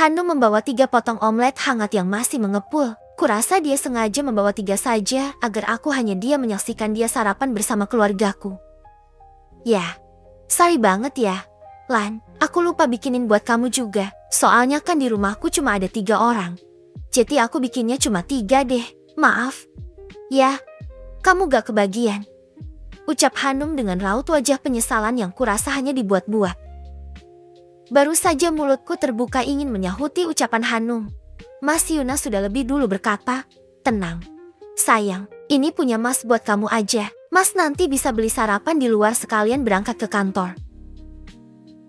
Hanum membawa 3 potong omelet hangat yang masih mengepul. Kurasa dia sengaja membawa 3 saja agar aku hanya dia menyaksikan dia sarapan bersama keluargaku. Ya, sorry banget ya, Lan. Aku lupa bikinin buat kamu juga. Soalnya kan di rumahku cuma ada 3 orang. Jadi aku bikinnya cuma 3 deh. Maaf. Ya, kamu gak kebagian. Ucap Hanum dengan raut wajah penyesalan yang kurasa hanya dibuat-buat. Baru saja mulutku terbuka ingin menyahuti ucapan Hanum. Mas Yuna sudah lebih dulu berkata, "Tenang. Sayang, ini punya Mas buat kamu aja. Mas nanti bisa beli sarapan di luar sekalian berangkat ke kantor."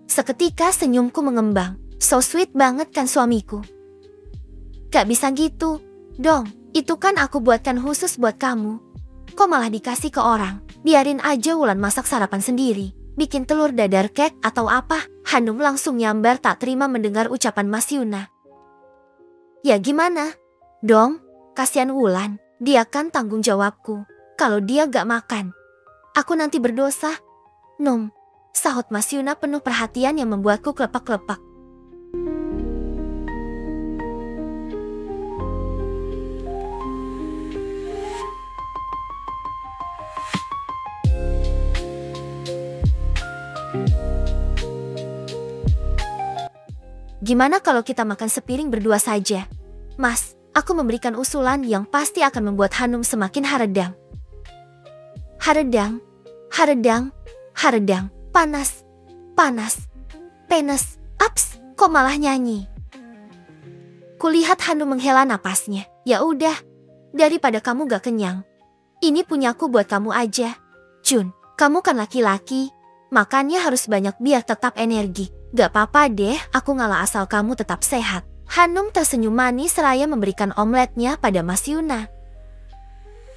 Seketika senyumku mengembang. So sweet banget kan suamiku. Gak bisa gitu dong. Itu kan aku buatkan khusus buat kamu. Kok malah dikasih ke orang? Biarin aja Wulan masak sarapan sendiri. Bikin telur dadar kek atau apa? Hanum langsung nyambar tak terima mendengar ucapan Mas Yuna. Ya gimana? Dong, kasihan Wulan. Dia kan tanggung jawabku. Kalau dia gak makan, aku nanti berdosa. Num, sahut Mas Yuna penuh perhatian yang membuatku kelepak-kelepak. Gimana kalau kita makan sepiring berdua saja? Mas, aku memberikan usulan yang pasti akan membuat Hanum semakin haredang. Haredang, haredang, haredang, panas, panas, penes, aps, kok malah nyanyi? Kulihat Hanum menghela napasnya. Ya udah, daripada kamu gak kenyang, ini punyaku buat kamu aja. Jun, kamu kan laki-laki, makannya harus banyak biar tetap energi. Gak apa-apa deh, aku ngalah asal kamu tetap sehat. Hanum tersenyum manis seraya memberikan omeletnya pada Mas Yuna.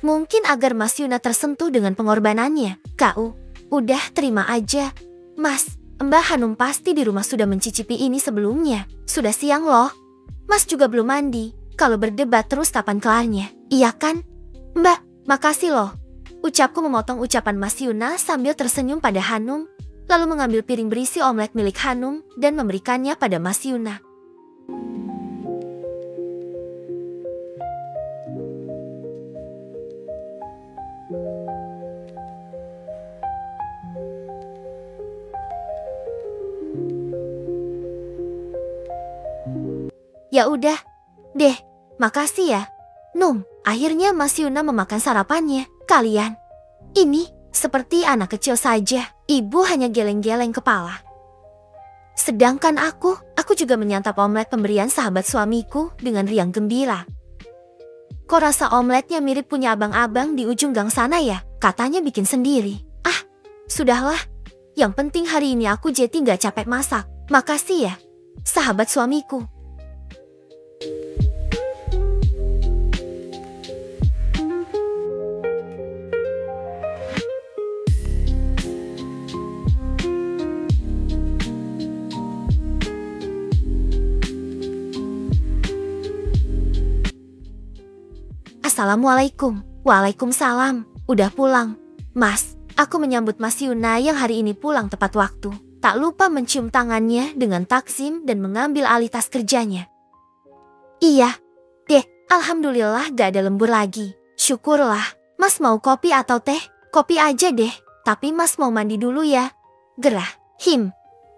Mungkin agar Mas Yuna tersentuh dengan pengorbanannya. Kau, udah terima aja. Mas, Mbak Hanum pasti di rumah sudah mencicipi ini sebelumnya. Sudah siang loh. Mas juga belum mandi. Kalau berdebat terus kapan kelarnya? Iya kan? Mbak, makasih loh. Ucapku memotong ucapan Mas Yuna sambil tersenyum pada Hanum. Lalu mengambil piring berisi omelet milik Hanum dan memberikannya pada Mas Yuna. Ya udah, deh, makasih ya. Num, akhirnya Mas Yuna memakan sarapannya. Kalian, ini seperti anak kecil saja. Ibu hanya geleng-geleng kepala. Sedangkan aku juga menyantap omelet pemberian sahabat suamiku dengan riang gembira. Kok rasa omeletnya mirip punya abang-abang di ujung gang sana ya? Katanya bikin sendiri. Ah, sudahlah. Yang penting hari ini aku jadi gak capek masak. Makasih ya, sahabat suamiku. Assalamualaikum. Waalaikumsalam. Udah pulang? Mas, aku menyambut Mas Yuna yang hari ini pulang tepat waktu. Tak lupa mencium tangannya dengan takzim dan mengambil alih tas kerjanya. Iya, deh, alhamdulillah gak ada lembur lagi. Syukurlah. Mas mau kopi atau teh? Kopi aja deh, tapi Mas mau mandi dulu ya. Gerah,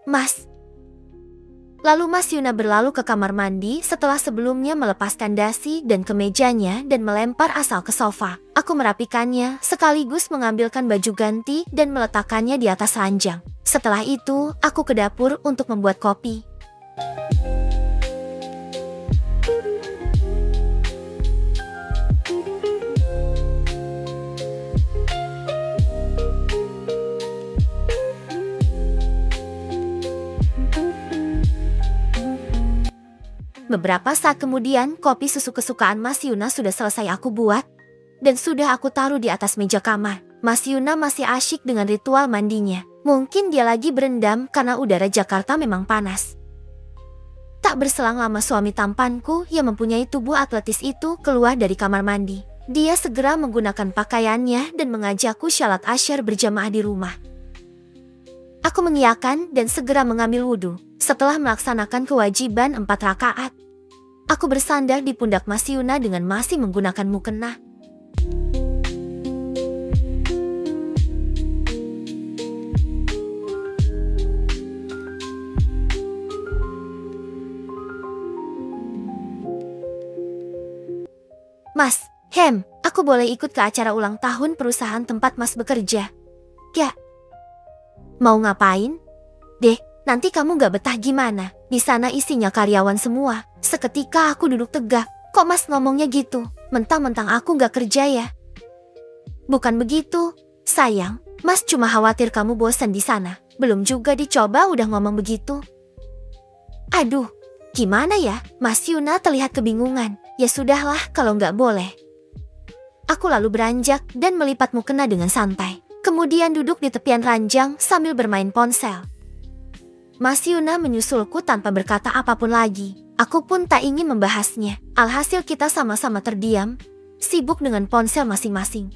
Mas. Lalu Mas Yuna berlalu ke kamar mandi setelah sebelumnya melepaskan dasi dan kemejanya dan melempar asal ke sofa. Aku merapikannya sekaligus mengambilkan baju ganti dan meletakkannya di atas ranjang. Setelah itu, aku ke dapur untuk membuat kopi. Beberapa saat kemudian, kopi susu kesukaan Mas Yuna sudah selesai aku buat dan sudah aku taruh di atas meja kamar. Mas Yuna masih asyik dengan ritual mandinya. Mungkin dia lagi berendam karena udara Jakarta memang panas. Tak berselang lama suami tampanku yang mempunyai tubuh atletis itu keluar dari kamar mandi. Dia segera menggunakan pakaiannya dan mengajakku syalat asyar berjamaah di rumah. Aku mengiyakan dan segera mengambil wudhu. Setelah melaksanakan kewajiban 4 rakaat, aku bersandar di pundak Mas Yuna dengan masih menggunakan mukena. Mas, aku boleh ikut ke acara ulang tahun perusahaan tempat Mas bekerja? Ya. Mau ngapain? Deh, nanti kamu gak betah gimana? Di sana isinya karyawan semua. Seketika aku duduk tegak. Kok Mas ngomongnya gitu? Mentang-mentang aku gak kerja ya? Bukan begitu, sayang. Mas cuma khawatir kamu bosan di sana. Belum juga dicoba udah ngomong begitu. Aduh, gimana ya? Mas Yuna terlihat kebingungan. Ya sudahlah kalau nggak boleh. Aku lalu beranjak dan melipat mukena dengan santai. Kemudian duduk di tepian ranjang sambil bermain ponsel. Mas Yuna menyusulku tanpa berkata apapun lagi. Aku pun tak ingin membahasnya. Alhasil kita sama-sama terdiam, sibuk dengan ponsel masing-masing.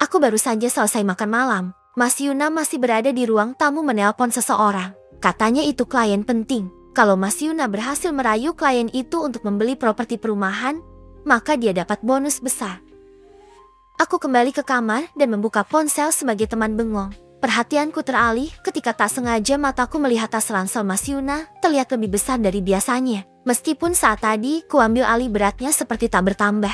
Aku baru saja selesai makan malam. Mas Yuna masih berada di ruang tamu menelpon seseorang. Katanya itu klien penting. Kalau Mas Yuna berhasil merayu klien itu untuk membeli properti perumahan, maka dia dapat bonus besar. Aku kembali ke kamar dan membuka ponsel sebagai teman bengong. Perhatianku teralih ketika tak sengaja mataku melihat tas ransel Mas Yuna terlihat lebih besar dari biasanya. Meskipun saat tadi kuambil alih beratnya seperti tak bertambah.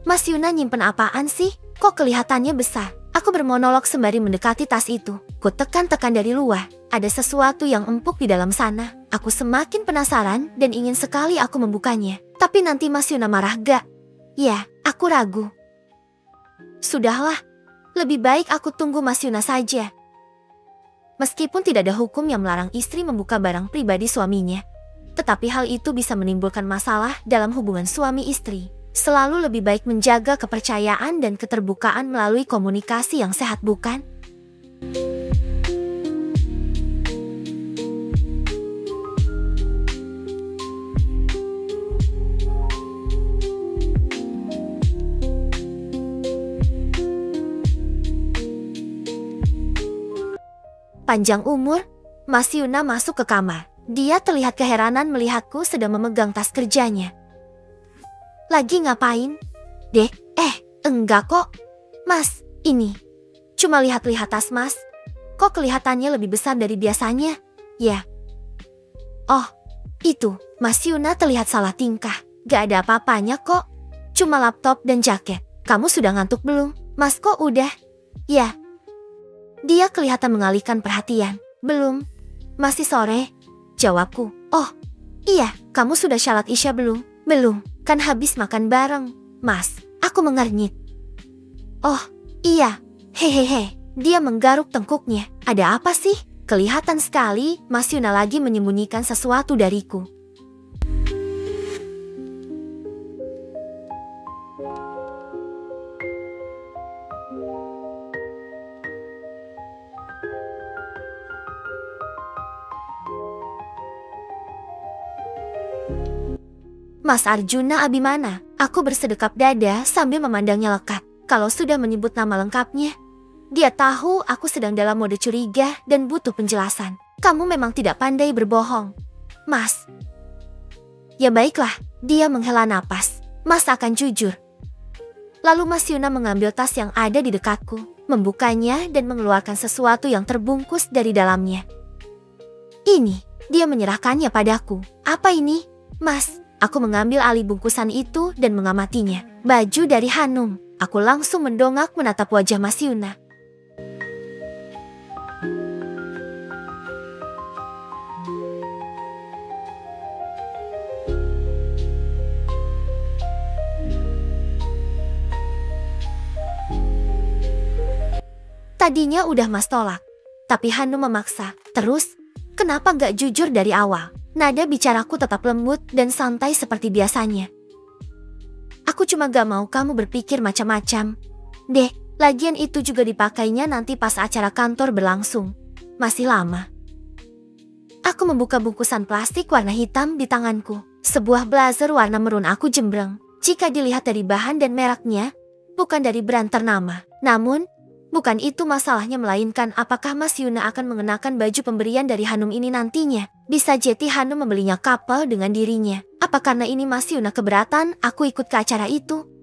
Mas Yuna nyimpen apaan sih? Kok kelihatannya besar? Aku bermonolog sembari mendekati tas itu. Ku tekan-tekan dari luar. Ada sesuatu yang empuk di dalam sana. Aku semakin penasaran dan ingin sekali aku membukanya. Tapi nanti Mas Yuna marah gak? Ya, aku ragu. Sudahlah, lebih baik aku tunggu Mas Yuna saja. Meskipun tidak ada hukum yang melarang istri membuka barang pribadi suaminya, tetapi hal itu bisa menimbulkan masalah dalam hubungan suami istri. Selalu lebih baik menjaga kepercayaan dan keterbukaan melalui komunikasi yang sehat, bukan? Panjang umur, Mas Yuna masuk ke kamar. Dia terlihat keheranan melihatku sedang memegang tas kerjanya. Lagi ngapain? Deh, enggak kok. Mas, ini. Cuma lihat-lihat tas Mas. Kok kelihatannya lebih besar dari biasanya? Ya. Oh, itu. Mas Yuna terlihat salah tingkah. Gak ada apa-apanya kok. Cuma laptop dan jaket. Kamu sudah ngantuk belum? Mas kok udah? Ya. Dia kelihatan mengalihkan perhatian. Belum. Masih sore. Jawabku. Oh, iya. Kamu sudah syalat Isya belum? Belum. Kan habis makan bareng, Mas. Aku mengernyit. Oh, iya. Hehehe. Dia menggaruk tengkuknya. Ada apa sih? Kelihatan sekali Mas Yuna lagi menyembunyikan sesuatu dariku. Mas Arjuna Abimana. Aku bersedekap dada sambil memandangnya lekat. Kalau sudah menyebut nama lengkapnya, dia tahu aku sedang dalam mode curiga dan butuh penjelasan. Kamu memang tidak pandai berbohong, Mas. Ya baiklah, dia menghela napas. Mas akan jujur. Lalu Mas Yuna mengambil tas yang ada di dekatku, membukanya dan mengeluarkan sesuatu yang terbungkus dari dalamnya. Ini, dia menyerahkannya padaku. Apa ini, Mas? Aku mengambil alih bungkusan itu dan mengamatinya. Baju dari Hanum. Aku langsung mendongak menatap wajah Mas Yuna. Tadinya udah Mas tolak, tapi Hanum memaksa. Terus, kenapa gak jujur dari awal? Nada bicaraku tetap lembut dan santai seperti biasanya. Aku cuma gak mau kamu berpikir macam-macam. Deh, Lagian itu juga dipakainya nanti pas acara kantor berlangsung. Masih lama. Aku membuka bungkusan plastik warna hitam di tanganku. Sebuah blazer warna merun aku jembreng. Jika dilihat dari bahan dan mereknya, bukan dari brand ternama. Namun, bukan itu masalahnya, melainkan apakah Mas Yuna akan mengenakan baju pemberian dari Hanum ini nantinya. Bisa jadi Hanum membelinya couple dengan dirinya. Apa karena ini Mas Yuna keberatan aku ikut ke acara itu?